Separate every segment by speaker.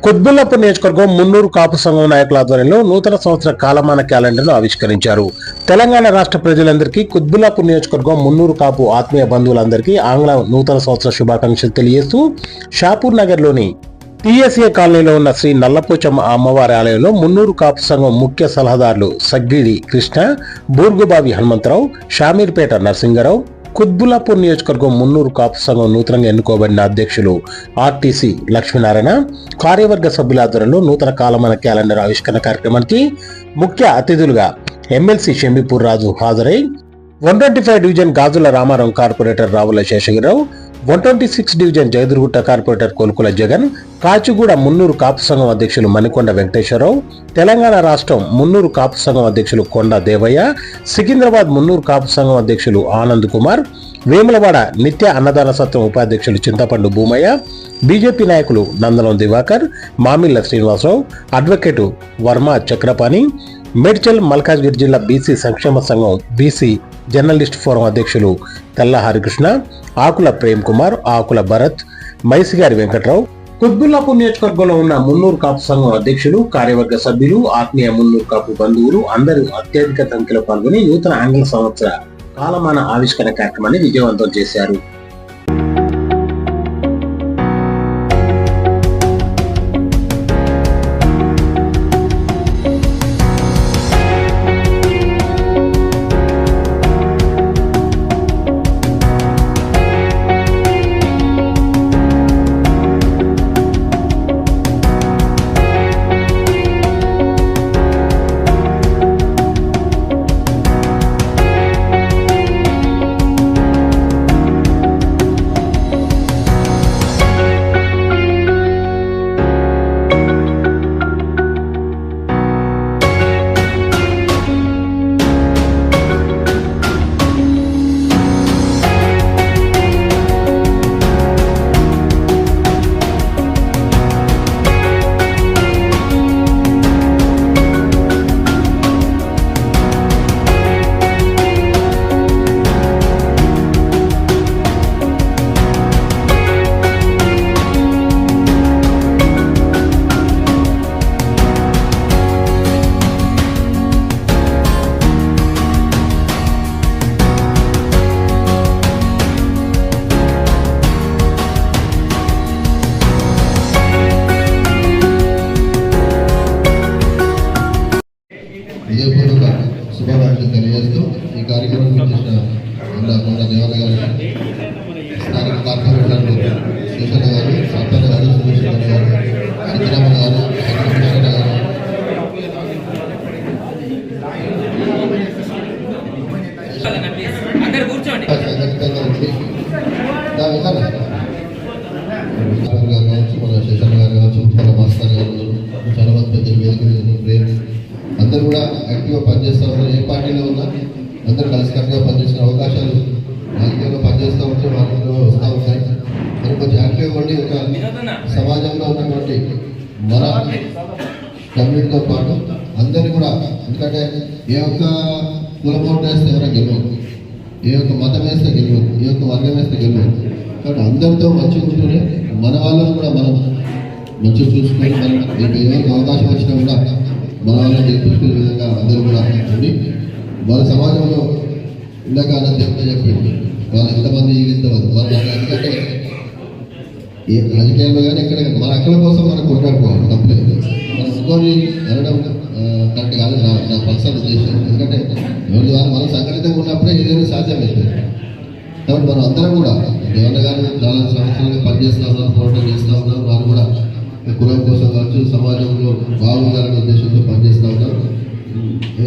Speaker 1: కుత్బుల్లాపూర్ నియోజకవర్గం మున్నూరు కాపు సంఘం నాయకుల ఆధ్వర్యంలో నూతన సంవత్సర కాలమాన క్యాలెండర్ను ఆవిష్కరించారు. తెలంగాణ రాష్ట్ర ప్రజలందరికీ కుత్బుల్లాపూర్ నియోజకవర్గం మున్నూరు కాపు ఆత్మీయ బంధువులందరికీ ఆంగ్ల నూతన సంవత్సర శుభాకాంక్షలు తెలియజేస్తూ షాపూర్ నగర్లోని టీఎస్ఏ కాలనీలో ఉన్న శ్రీ నల్లపోచమ్మ అమ్మవారి ఆలయంలో మున్నూరు కాపు సంఘం ముఖ్య సలహాదారులు సగ్గిడి కృష్ణ, బూర్గుబావి హనుమంతరావు, షామీర్పేట నరసింగరావు, కుత్బుల్లాపూర్ నియోజకవర్గం మున్నూరు కాపు సంఘం నూతనంగా ఎన్నుకోబడిన అధ్యక్షులు ఆర్టీసీ లక్ష్మీనారాయణ, కార్యవర్గ సభ్యుల ఆధ్వర్యంలో నూతన కాలమాన క్యాలెండర్ ఆవిష్కరణ కార్యక్రమానికి ముఖ్య అతిథులుగా ఎమ్మెల్సీ షమీపూర్ రాజు హాజరై 125 division Gajula Ramarao corporator Ravula Seshagirirao, 126 division Jagadgirigutta corporator Kolukula Jagan, Kachiguda Munnuru Kapu సంఘం అధ్యక్షులు మణికొండ వెంకటేశ్వరరావు, తెలంగాణ రాష్ట్రం మున్నూరు కాపు సంఘం అధ్యక్షులు కొండ దేవయ్య, సికింద్రాబాద్ మున్నూరు కాపు సంఘం అధ్యక్షులు ఆనంద్ కుమార్, వేములవాడ నిత్య అన్నదాన సత్రం ఉపాధ్యక్షులు చింతపండు భూమయ్య, బీజేపీ నాయకులు నందనం దివాకర్, మామిళ్ల శ్రీనివాసరావు, అడ్వకేటు వర్మ చక్రపాణి, మేడ్చల్ మల్కాజ్గిరి జిల్లా బీసీ సంక్షేమ సంఘం బీసీ జర్నలిస్ట్ ఫోరం అధ్యక్షులు తెల్ల హరికృష్ణ, ఆకుల ప్రేమ్ కుమార్, ఆకుల భరత్, మైసిగారి వెంకట్రావు, కుత్బుల్లాపూర్ నియోజకవర్గంలో ఉన్న మున్నూరు కాపు సంఘం అధ్యక్షులు, కార్యవర్గ సభ్యులు, ఆత్మీయ మున్నూరు కాపు బంధువులు అందరూ అత్యధిక సంఖ్యలో పాల్గొని నూతన ఆంగ్ల సంవత్సర కాలమాన ఆవిష్కరణ కార్యక్రమాన్ని విజయవంతం చేశారు.
Speaker 2: విజయపూర్వక శుభాకాంక్షలు తెలియజేస్తూ ఈ కార్యక్రమం చేసిన కొండ దేవత గారు, స్థానిక కార్పొరేటర్లు శేషన్న గారు, సర్పన్న గారు, సురేష్ గారు, సిద్ధరామన్ గారు, కృష్ణ గారు, కావచ్చు, మన శేషన్న గారు కావచ్చు, మన మాస్టర్ గారు, చాలా మంది పెద్దలు వేదిక ప్రేమ్ అందరూ కూడా యాక్టివ్గా పనిచేస్తూ ఉన్నారు. ఏ పార్టీలో ఉన్నా అందరూ కలిసికట్టుగా పనిచేసిన అవకాశాలు రాజకీయంలో పనిచేస్తూ ఉంటే మార్గంలో వస్తూ ఉంటాయి. మరి కొంచెం యాక్టివ్గా ఉండి ఒక సమాజంలో ఉన్నటువంటి మన కమ్యూనిటీతో పాటు అందరినీ కూడా, ఎందుకంటే ఏ ఒక్క కులం ఓటు వేస్తే ఎవరైనా గెలవదు, ఏ ఒక్క మతం వేస్తే గెలవదు, ఏ ఒక్క వర్గం వేస్తే గెలవదు. కాబట్టి అందరితో మంచిగా ఉంటూనే మన వాళ్ళని కూడా మనం మంచిగా చూసుకొని మనం ఎవరికి అవకాశం వచ్చినా కూడా మన వాళ్ళని గెలిపించుకునే విధంగా అందరూ కూడా ఉండి మన సమాజంలో ఇందాక చెప్పింది వాళ్ళు ఎంతమంది ఎంతమంది మన ఎందుకంటే ఏ రాజకీయాల్లో కానీ ఎక్కడ మన హక్కుల కోసం మనం కొట్లాడుకోవాలి. కంప్లైంట్ మనం ఇంకోని అనడం కరెక్ట్ కాదు నా పర్సనల్ ఉద్దేశం. ఎందుకంటే ఎవరి ద్వారా మనం సంఘటితంగా ఉన్నప్పుడే ఏదైనా సాధ్యమవుతుంది. కాబట్టి మనం అందరం కూడా దేవన్న గారు చాలా సంవత్సరాలుగా పనిచేస్తూ ఉన్నారు, పోరాటం చేస్తూ ఉన్నారు. వారు కూడా కులం కోసం కావచ్చు, సమాజంలో బాగుండాలనే ఉద్దేశంతో పనిచేస్తూ ఉన్నారు.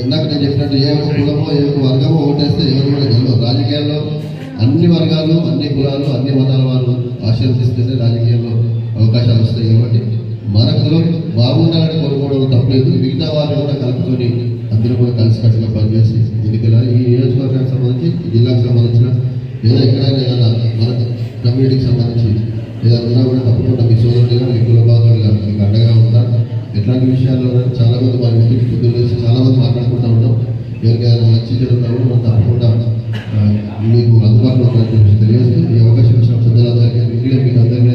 Speaker 2: ఇందాక నేను చెప్పినట్టు ఏ ఒక కులమో ఏ ఒక వర్గమో ఓటేస్తే ఎవరు కూడా గెలవరు. రాజకీయాల్లో అన్ని వర్గాలు, అన్ని కులాలు, అన్ని మతాల వారు ఆశీర్వదిస్తేనే రాజకీయాల్లో అవకాశాలు వస్తాయి. కాబట్టి మన కులం బాగుండాలని కోరుకోవడం తప్పలేదు. మిగతా వారిని కూడా కలుపుకొని అందరూ కూడా కలిసికట్టుగా పనిచేసి ఎన్నికలు ఈ నియోజకవర్గానికి సంబంధించి, జిల్లాకు సంబంధించిన లేదా ఎక్కడైనా ఏదైనా మన కమ్యూనిటీకి సంబంధించి ఏదైనా ఉన్నా కూడా తప్పకుండా మీ సోదరులుగా, మీ కుల బాధలుగా మీకు అండగా ఉంటారు. ఎట్లాంటి విషయాల్లో చాలా మంది మన ఇంటికి పొద్దున్న వేసి చాలా మంది మాట్లాడుకుంటూ ఉంటాం. ఎవరికైనా మంచి జరుగుతున్నప్పుడు మనం తప్పకుండా మీకు అందుబాటులో ఉన్నట్టు తెలియజేస్తూ ఈ అవకాశం ఇచ్చిన పెద్దలందరికీ మీకు అందరికీ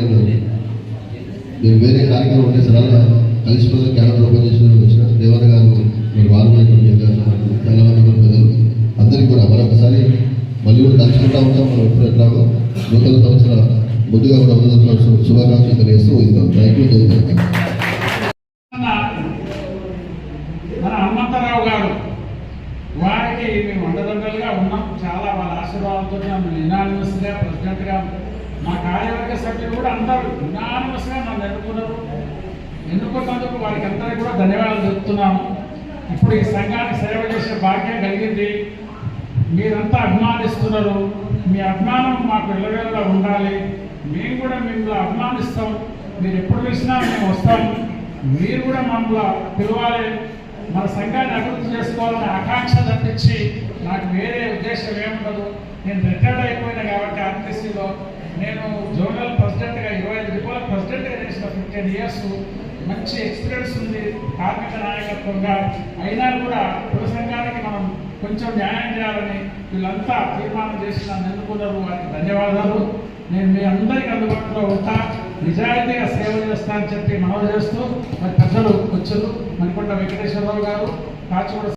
Speaker 2: నేను వేరే కార్యక్రమం ఉంటే సరళ కలిసిపోతే క్యాలెండర్ ఓపెన్ చేసి వచ్చిన దేవన్న గారు మరి వారు కూడా చాలా మంది కూడా పెద్దలు అందరికీ కూడా మరొకసారి మళ్ళీ కూడా కలుసుకుంటా ఉంటాం. మనం ఎప్పుడు ఎట్లాగో నూతన సంవత్సర ముందుగా కూడా నూతన సంవత్సరం శుభాకాంక్షలు తెలియజేస్తూ ఉంటాం. Thank you.
Speaker 3: మన హనుమంతరావు గారు వారికి మేము అండదండలుగా ఉన్నాం. చాలా వాళ్ళ ఆశీర్వాదంతో నన్ను యునానిమస్గా ప్రెసిడెంట్గా మా కార్యవర్గ సభ్యులు కూడా అందరూ యునానిమస్గా నన్ను ఎన్నుకున్నందుకు వారికి అందరికీ కూడా ధన్యవాదాలు చెప్తున్నాము. ఇప్పుడు ఈ సంఘానికి సేవ చేసే భాగ్యం కలిగింది. మీరంతా అభిమానిస్తున్నారు. మీ అభిమానం మాకు ఇళ్ళవేళలా ఉండాలి. మేము కూడా మిమ్మల్ని అభిమానిస్తాం. మీరు ఎప్పుడు పిలిచినా మేము వస్తాం. మీరు కూడా మమ్మల్ని పిలవాలి. మన సంఘాన్ని అభివృద్ధి చేసుకోవాలని ఆకాంక్ష తప్పించి నాకు వేరే ఉద్దేశం ఏముండదు. నేను రిటైర్డ్ అయిపోయినా కాబట్టి ఆర్టీసీలో నేను జోనల్ ప్రెసిడెంట్గా 25 డిపోల ప్రెసిడెంట్గా చేసిన 15 ఇయర్స్ మంచి ఎక్స్పీరియన్స్ ఉంది కార్మిక నాయకత్వంగా. అయినా కూడా కుల సంఘానికి మనం కొంచెం న్యాయం చేయాలని వీళ్ళంతా తీర్మానం చేసి నన్ను ఎన్నుకున్నారు. వారికి ధన్యవాదాలు. నేను మీ అందరికీ అందుబాటులో ఉంటా, నిజాయితీగా సేవ చేస్తా అని చెప్పి మనవి చేస్తూ మరి పెద్దలు వచ్చారు. మణికొండ వెంకటేశ్వరరావు గారు, కాచిగూడ